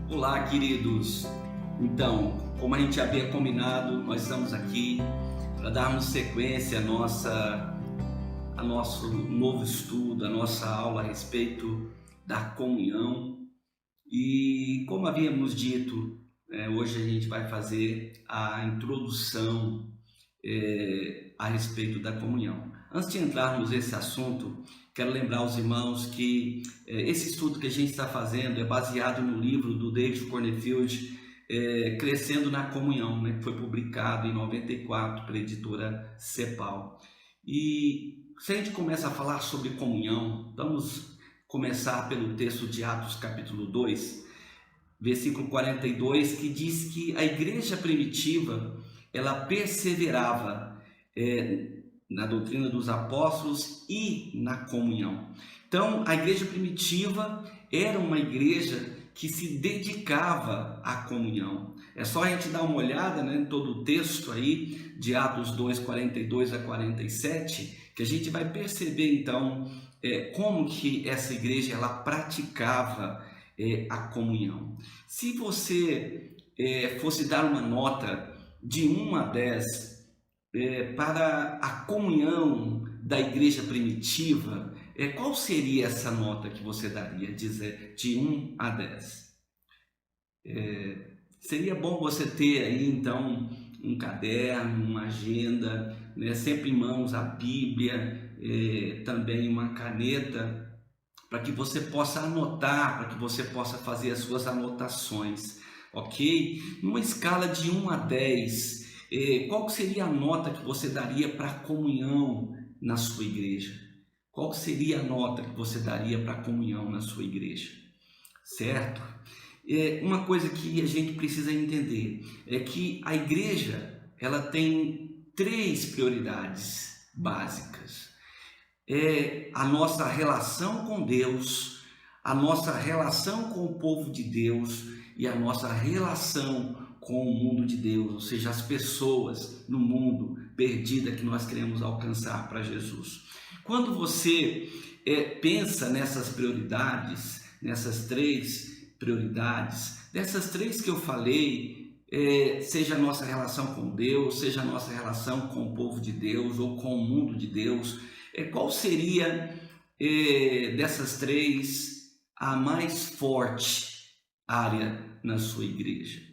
Olá, queridos. Então, como a gente havia combinado, nós estamos aqui para darmos sequência a nosso novo estudo, a nossa aula a respeito da comunhão. E como havíamos dito, hoje a gente vai fazer a introdução a respeito da comunhão. Antes de entrarmos nesse assunto, quero lembrar aos irmãos que esse estudo que a gente está fazendo é baseado no livro do David Cornfield, Crescendo na Comunhão, que foi publicado em 94 pela editora Cepal. E se a gente começa a falar sobre comunhão, vamos começar pelo texto de Atos capítulo 2, versículo 42, que diz que a igreja primitiva ela perseverava na doutrina dos apóstolos e na comunhão. Então, a igreja primitiva era uma igreja que se dedicava à comunhão. É só a gente dar uma olhada em todo o texto aí de Atos 2, 42 a 47, que a gente vai perceber então como que essa igreja ela praticava a comunhão. Se você fosse dar uma nota de 1 a 10 para a comunhão da igreja primitiva, qual seria essa nota que você daria de 1 a 10? Seria bom você ter aí então um caderno, uma agenda, sempre em mãos a Bíblia, também uma caneta, para que você possa anotar, para que você possa fazer as suas anotações, ok? Numa escala de 1 a 10, qual seria a nota que você daria para a comunhão na sua igreja? Qual seria a nota que você daria para a comunhão na sua igreja? Certo? Uma coisa que a gente precisa entender é que a igreja ela tem 3 prioridades básicas. A nossa relação com Deus, a nossa relação com o povo de Deus e a nossa relação com o mundo de Deus, ou seja, as pessoas no mundo perdida que nós queremos alcançar para Jesus. Quando você pensa nessas prioridades, nessas 3 prioridades, dessas 3 que eu falei, seja a nossa relação com Deus, seja a nossa relação com o povo de Deus ou com o mundo de Deus, qual seria dessas 3 a mais forte área na sua igreja?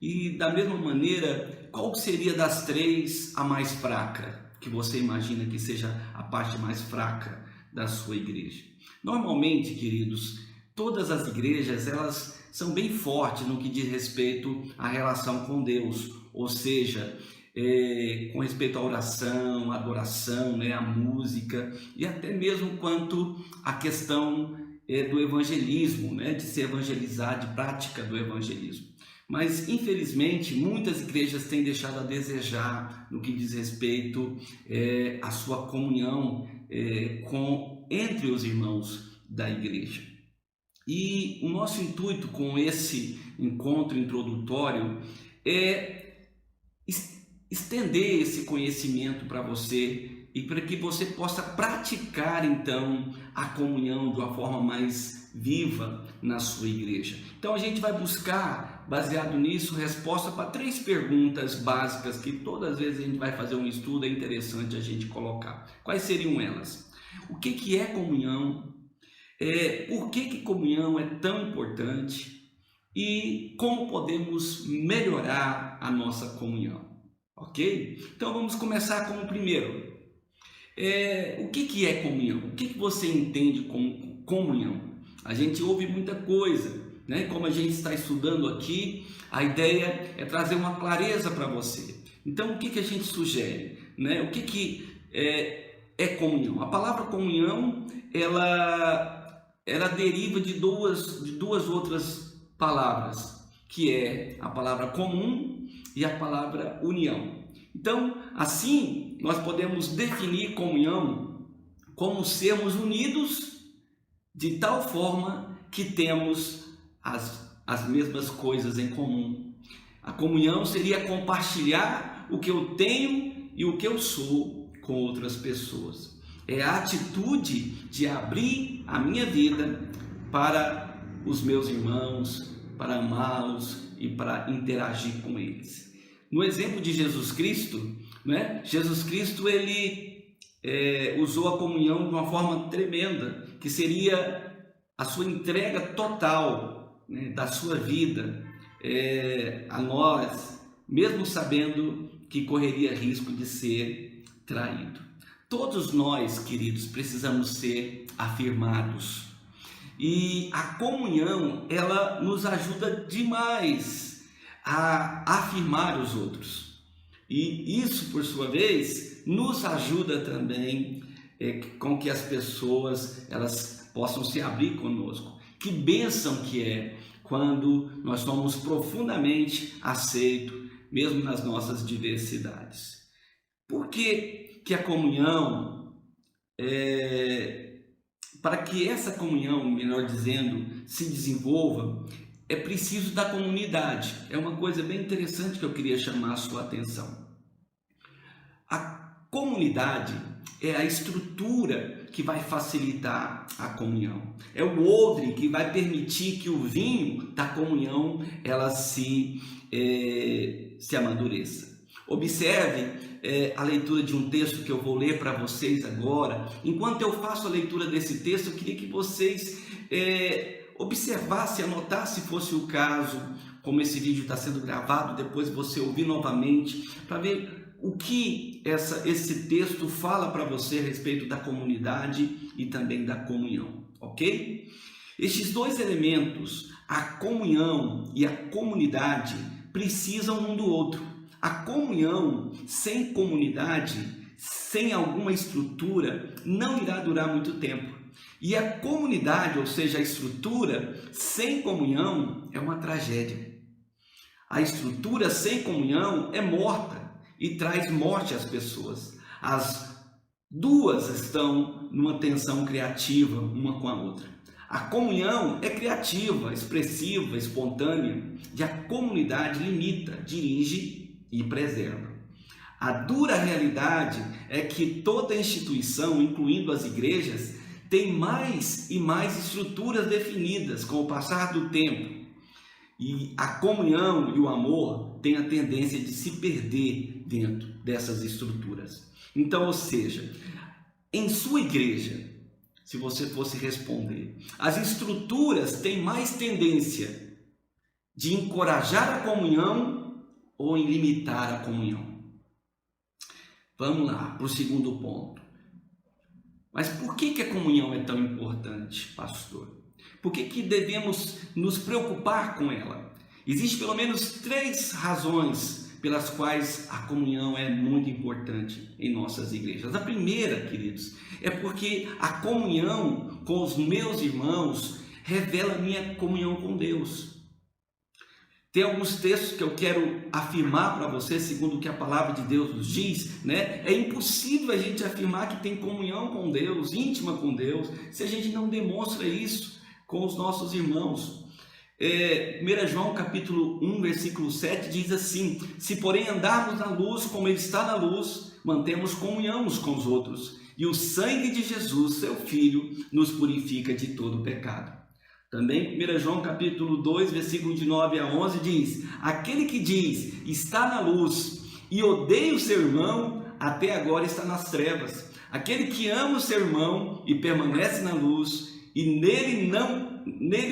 E da mesma maneira, qual seria das 3 a mais fraca, que você imagina que seja a parte mais fraca da sua igreja? Normalmente, queridos, todas as igrejas elas são bem fortes no que diz respeito à relação com Deus, ou seja, com respeito à oração, à adoração, à música e até mesmo quanto à questão do evangelismo, de se evangelizar, de prática do evangelismo. Mas, infelizmente, muitas igrejas têm deixado a desejar no que diz respeito à sua comunhão entre os irmãos da igreja. E o nosso intuito com esse encontro introdutório é estender esse conhecimento para você e para que você possa praticar então a comunhão de uma forma mais viva na sua igreja. Então a gente vai buscar, baseado nisso, resposta para 3 perguntas básicas que todas as vezes a gente vai fazer um estudo, é interessante a gente colocar. Quais seriam elas? O que é comunhão? Por que comunhão é tão importante? E como podemos melhorar a nossa comunhão? Ok? Então vamos começar com o primeiro. O que é comunhão? O que você entende como comunhão? A gente ouve muita coisa, Como a gente está estudando aqui, a ideia é trazer uma clareza para você. Então o que a gente sugere? O que é comunhão? A palavra comunhão ela deriva de duas outras palavras, que é a palavra comum e a palavra união. Então, assim, nós podemos definir comunhão como sermos unidos de tal forma que temos as mesmas coisas em comum. A comunhão seria compartilhar o que eu tenho e o que eu sou com outras pessoas. É a atitude de abrir a minha vida para os meus irmãos, para amá-los e para interagir com eles. No exemplo de Jesus Cristo, né? Jesus Cristo ele usou a comunhão de uma forma tremenda, que seria a sua entrega total, né, da sua vida a nós, mesmo sabendo que correria risco de ser traído. Todos nós, queridos, precisamos ser afirmados. E a comunhão, ela nos ajuda demais a afirmar os outros. E isso, por sua vez, nos ajuda também com que as pessoas elas possam se abrir conosco. Que bênção que é quando nós somos profundamente aceitos, mesmo nas nossas diversidades. Por que a comunhão, para que essa comunhão, melhor dizendo, se desenvolva, é preciso da comunidade. É uma coisa bem interessante que eu queria chamar a sua atenção. A comunidade é a estrutura que vai facilitar a comunhão. É o odre que vai permitir que o vinho da comunhão ela se amadureça. Observe a leitura de um texto que eu vou ler para vocês agora. Enquanto eu faço a leitura desse texto, eu queria que vocês observassem, anotassem, se fosse o caso, como esse vídeo está sendo gravado, depois você ouvir novamente, para ver o que esse texto fala para você a respeito da comunidade e também da comunhão, ok? Estes dois elementos, a comunhão e a comunidade, precisam um do outro. A comunhão sem comunidade, sem alguma estrutura, não irá durar muito tempo. E a comunidade, ou seja, a estrutura, sem comunhão, é uma tragédia. A estrutura sem comunhão é morta e traz morte às pessoas. As duas estão numa tensão criativa uma com a outra. A comunhão é criativa, expressiva, espontânea, e a comunidade limita, dirige e preserva. A dura realidade é que toda instituição, incluindo as igrejas, tem mais e mais estruturas definidas com o passar do tempo. E a comunhão e o amor têm a tendência de se perder dentro dessas estruturas. Então, ou seja, em sua igreja, se você fosse responder, as estruturas têm mais tendência de encorajar a comunhão ou em limitar a comunhão. Vamos lá para o segundo ponto. Mas por que a comunhão é tão importante, pastor? Por que devemos nos preocupar com ela? Existem pelo menos 3 razões pelas quais a comunhão é muito importante em nossas igrejas. A primeira, queridos, é porque a comunhão com os meus irmãos revela a minha comunhão com Deus. Tem alguns textos que eu quero afirmar para você, segundo o que a palavra de Deus nos diz, né? É impossível a gente afirmar que tem comunhão com Deus, íntima com Deus, se a gente não demonstra isso com os nossos irmãos. 1 João capítulo 1, versículo 7 diz assim: se porém andarmos na luz como Ele está na luz, mantemos comunhão uns com os outros, e o sangue de Jesus, seu Filho, nos purifica de todo pecado. Também 1 João capítulo 2, versículo de 9 a 11 diz: aquele que diz está na luz e odeia o seu irmão, até agora está nas trevas. Aquele que ama o seu irmão e permanece na luz, e nele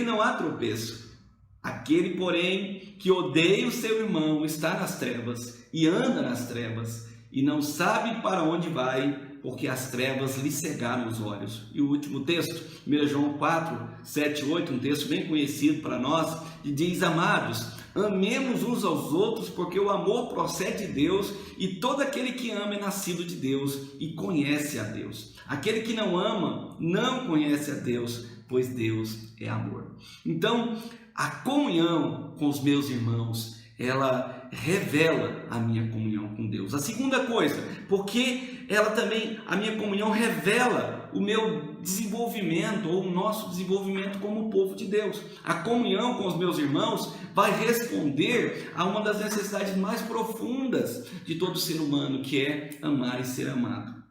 não há tropeço. Aquele, porém, que odeia o seu irmão está nas trevas e anda nas trevas e não sabe para onde vai, porque as trevas lhe cegaram os olhos. E o último texto, 1 João 4, 7 e 8, um texto bem conhecido para nós, que diz: amados, amemos uns aos outros, porque o amor procede de Deus, e todo aquele que ama é nascido de Deus e conhece a Deus. Aquele que não ama não conhece a Deus, pois Deus é amor. Então, a comunhão com os meus irmãos, ela revela a minha comunhão com Deus. A segunda coisa, porque ela também, a minha comunhão revela o meu desenvolvimento, ou o nosso desenvolvimento como povo de Deus. A comunhão com os meus irmãos vai responder a uma das necessidades mais profundas de todo ser humano, que é amar e ser amado.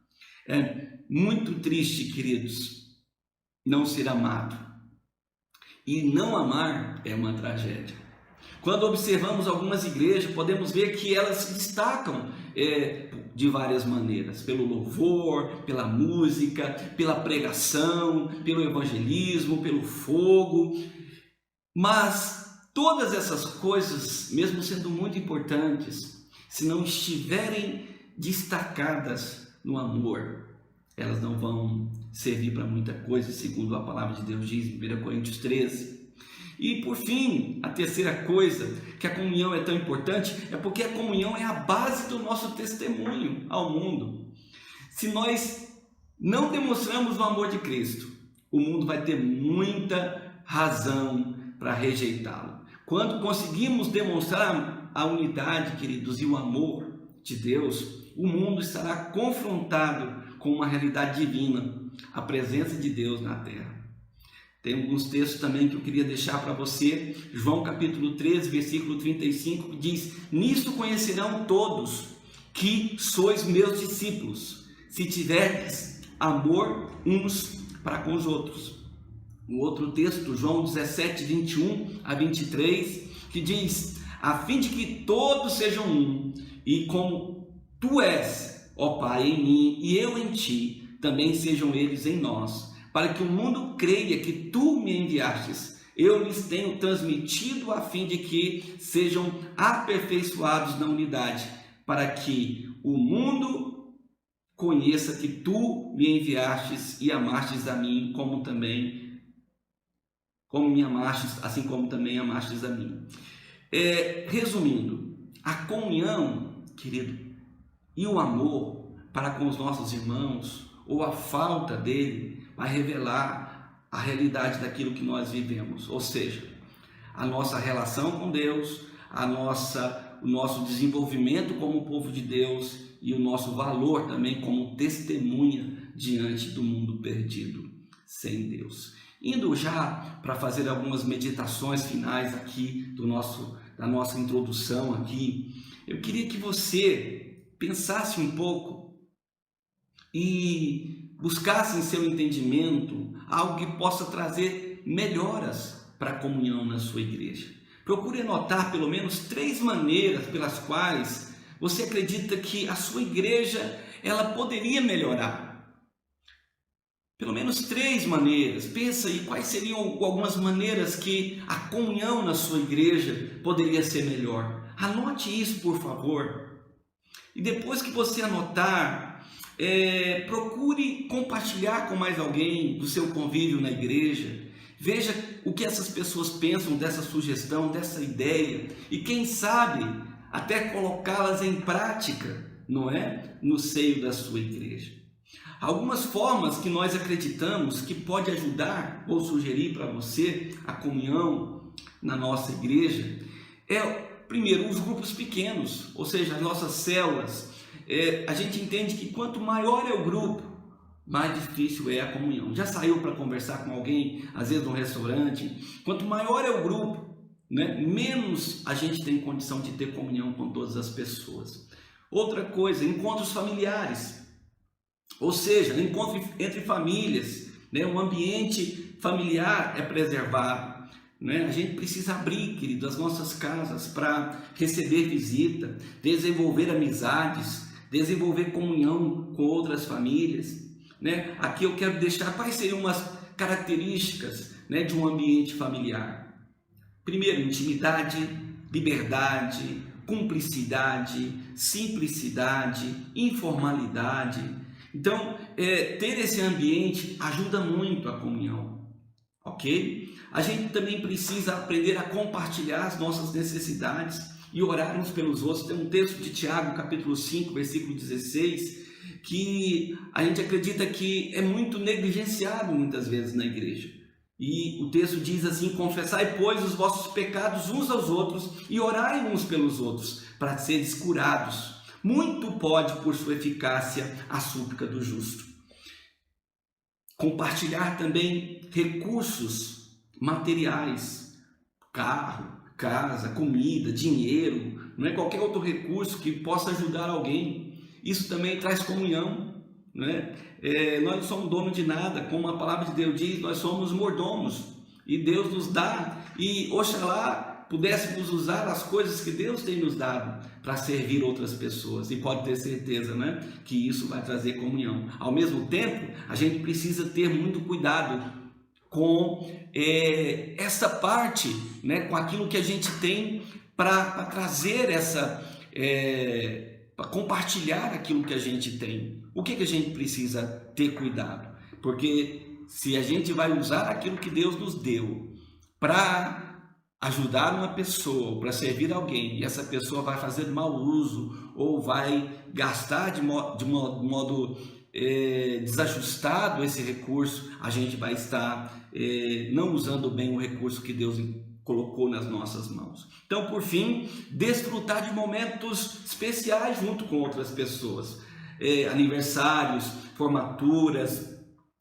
É muito triste, queridos, não ser amado. E não amar é uma tragédia. Quando observamos algumas igrejas, podemos ver que elas se destacam de várias maneiras, pelo louvor, pela música, pela pregação, pelo evangelismo, pelo fogo. Mas todas essas coisas, mesmo sendo muito importantes, se não estiverem destacadas no amor, elas não vão servir para muita coisa, segundo a palavra de Deus diz em 1 Coríntios 13. E por fim, a terceira coisa, que a comunhão é tão importante, é porque a comunhão é a base do nosso testemunho ao mundo. Se nós não demonstramos o amor de Cristo, o mundo vai ter muita razão para rejeitá-lo. Quando conseguimos demonstrar a unidade, queridos, e o amor de Deus, o mundo estará confrontado com uma realidade divina, a presença de Deus na terra. Tem alguns textos também que eu queria deixar para você. João capítulo 13, versículo 35, que diz: nisto conhecerão todos que sois meus discípulos, se tiverdes amor uns para com os outros. Um outro texto, João 17, 21 a 23, que diz: a fim de que todos sejam um, e como tu és, ó Pai, em mim e eu em ti, também sejam eles em nós, para que o mundo creia que tu me enviastes. Eu lhes tenho transmitido a fim de que sejam aperfeiçoados na unidade, para que o mundo conheça que tu me enviastes e amastes a mim, como me amastes, assim como também amastes a mim. Resumindo, a comunhão, querido, e o amor para com os nossos irmãos, ou a falta dele, vai revelar a realidade daquilo que nós vivemos, ou seja, a nossa relação com Deus, o nosso desenvolvimento como povo de Deus e o nosso valor também como testemunha diante do mundo perdido sem Deus. Indo já para fazer algumas meditações finais aqui da nossa introdução aqui, eu queria que você pensasse um pouco e buscasse em seu entendimento algo que possa trazer melhoras para a comunhão na sua igreja. Procure anotar pelo menos 3 maneiras pelas quais você acredita que a sua igreja ela poderia melhorar. Pelo menos 3 maneiras. Pensa aí quais seriam algumas maneiras que a comunhão na sua igreja poderia ser melhor. Anote isso, por favor. E depois que você anotar, procure compartilhar com mais alguém do seu convívio na igreja. Veja o que essas pessoas pensam dessa sugestão, dessa ideia, e quem sabe até colocá-las em prática, não é? No seio da sua igreja. Algumas formas que nós acreditamos que pode ajudar ou sugerir para você a comunhão na nossa igreja primeiro, os grupos pequenos, ou seja, as nossas células. A gente entende que quanto maior é o grupo, mais difícil é a comunhão. Já saiu para conversar com alguém, às vezes num restaurante? Quanto maior é o grupo, né, menos a gente tem condição de ter comunhão com todas as pessoas. Outra coisa, encontros familiares, ou seja, encontro entre famílias, né, um ambiente familiar é preservado. A gente precisa abrir, querido, as nossas casas para receber visita, desenvolver amizades, desenvolver comunhão com outras famílias. Aqui eu quero deixar quais seriam umas características, de um ambiente familiar. Primeiro, intimidade, liberdade, cumplicidade, simplicidade, informalidade. Então, ter esse ambiente ajuda muito a comunhão, ok? A gente também precisa aprender a compartilhar as nossas necessidades e orar uns pelos outros. Tem um texto de Tiago, capítulo 5, versículo 16, que a gente acredita que é muito negligenciado muitas vezes na igreja. E o texto diz assim: confessai, pois, os vossos pecados uns aos outros e orai uns pelos outros, para seres curados. Muito pode, por sua eficácia, a súplica do justo. Compartilhar também recursos materiais, carro, casa, comida, dinheiro, qualquer outro recurso que possa ajudar alguém. Isso também traz comunhão, Nós não somos donos de nada, como a palavra de Deus diz, nós somos mordomos. E Deus nos dá, e oxalá pudéssemos usar as coisas que Deus tem nos dado para servir outras pessoas. E pode ter certeza, né, que isso vai trazer comunhão. Ao mesmo tempo, a gente precisa ter muito cuidado com essa parte, né, com aquilo que a gente tem para trazer para compartilhar aquilo que a gente tem. O que a gente precisa ter cuidado? Porque se a gente vai usar aquilo que Deus nos deu para ajudar uma pessoa, para servir alguém, e essa pessoa vai fazer mau uso ou vai gastar de modo desajustado esse recurso, a gente vai estar não usando bem o recurso que Deus colocou nas nossas mãos. Então, por fim, desfrutar de momentos especiais junto com outras pessoas, aniversários, formaturas,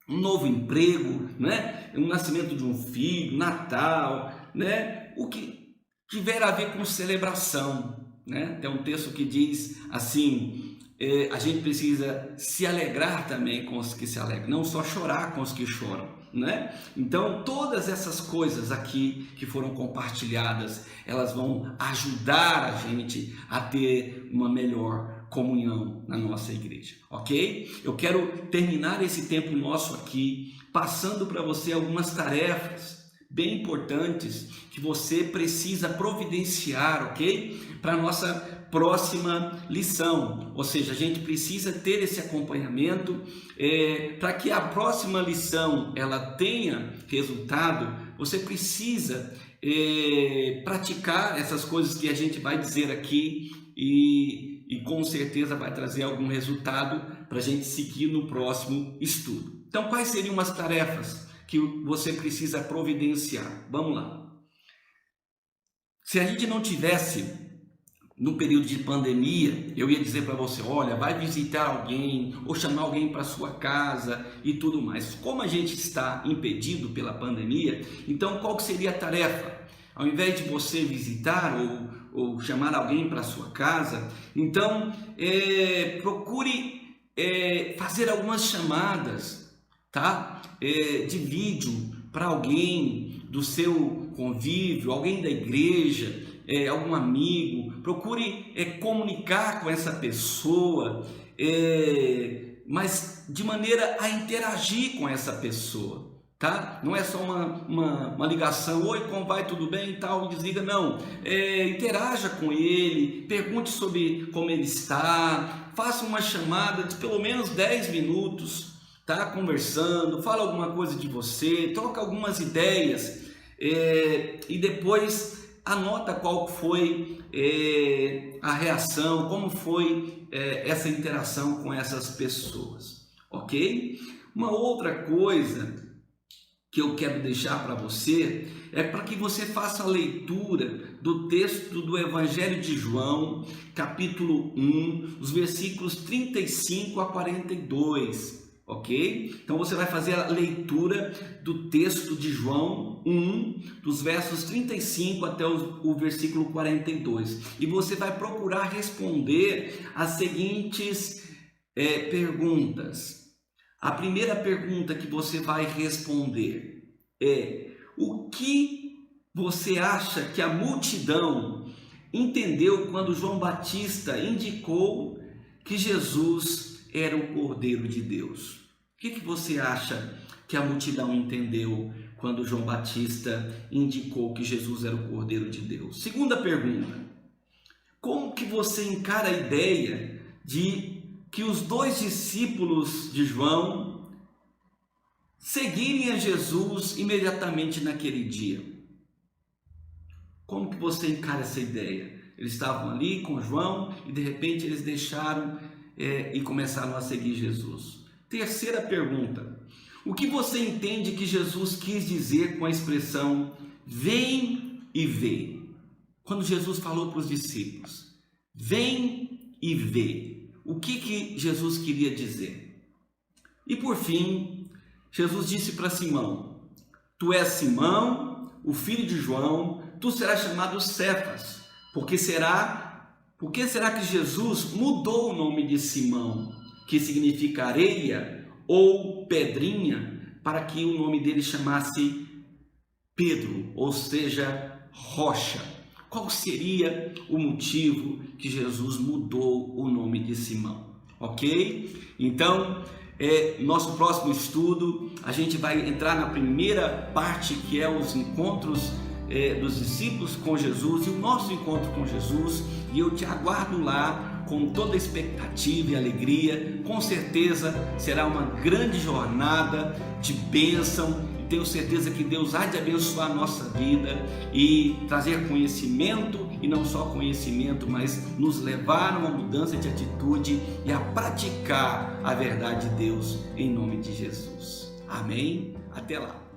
um novo emprego, né? O nascimento de um filho, Natal, né? O que tiver a ver com celebração, né? Tem um texto que diz assim, a gente precisa se alegrar também com os que se alegram, não só chorar com os que choram, né? Então, todas essas coisas aqui que foram compartilhadas, elas vão ajudar a gente a ter uma melhor comunhão na nossa igreja, ok? Eu quero terminar esse tempo nosso aqui passando para você algumas tarefas bem importantes que você precisa providenciar, ok? Para a nossa próxima lição, ou seja, a gente precisa ter esse acompanhamento para que a próxima lição ela tenha resultado. Você precisa praticar essas coisas que a gente vai dizer aqui e com certeza vai trazer algum resultado para a gente seguir no próximo estudo. Então, quais seriam as tarefas que você precisa providenciar? Vamos lá. Se a gente não tivesse, no período de pandemia, eu ia dizer para você, olha, vai visitar alguém ou chamar alguém para sua casa e tudo mais. Como a gente está impedido pela pandemia, então qual que seria a tarefa? Ao invés de você visitar ou chamar alguém para sua casa, então procure fazer algumas chamadas, tá? De vídeo para alguém do seu convívio, alguém da igreja, algum amigo. Procure comunicar com essa pessoa, mas de maneira a interagir com essa pessoa, tá? Não é só uma ligação, oi, como vai, tudo bem e tal, e desliga, não. Interaja com ele, pergunte sobre como ele está, faça uma chamada de pelo menos 10 minutos, tá? Conversando, fala alguma coisa de você, troca algumas ideias, e depois anota qual foi a reação, como foi essa interação com essas pessoas, ok? Uma outra coisa que eu quero deixar para você é para que você faça a leitura do texto do Evangelho de João, capítulo 1, os versículos 35 a 42. Ok? Então você vai fazer a leitura do texto de João 1, dos versos 35 até o versículo 42. E você vai procurar responder as seguintes perguntas. A primeira pergunta que você vai responder é: o que você acha que a multidão entendeu quando João Batista indicou que Jesus era o Cordeiro de Deus? O que você acha que a multidão entendeu quando João Batista indicou que Jesus era o Cordeiro de Deus? Segunda pergunta: como que você encara a ideia de que os dois discípulos de João seguirem a Jesus imediatamente naquele dia? Como que você encara essa ideia? Eles estavam ali com João e de repente eles deixaram e começaram a seguir Jesus. Terceira pergunta: o que você entende que Jesus quis dizer com a expressão vem e vê? Quando Jesus falou para os discípulos, vem e vê, o que Jesus queria dizer? E por fim, Jesus disse para Simão: tu és Simão, o filho de João, tu serás chamado Cefas. Por que será que Jesus mudou o nome de Simão, que significa areia ou pedrinha, para que o nome dele chamasse Pedro, ou seja, rocha. Qual seria o motivo que Jesus mudou o nome de Simão? Ok? Então, nosso próximo estudo, a gente vai entrar na primeira parte, que é os encontros dos discípulos com Jesus e o nosso encontro com Jesus, e eu te aguardo lá com toda expectativa e alegria. Com certeza será uma grande jornada de bênção. Tenho certeza que Deus há de abençoar a nossa vida e trazer conhecimento, e não só conhecimento, mas nos levar a uma mudança de atitude e a praticar a verdade de Deus em nome de Jesus. Amém? Até lá!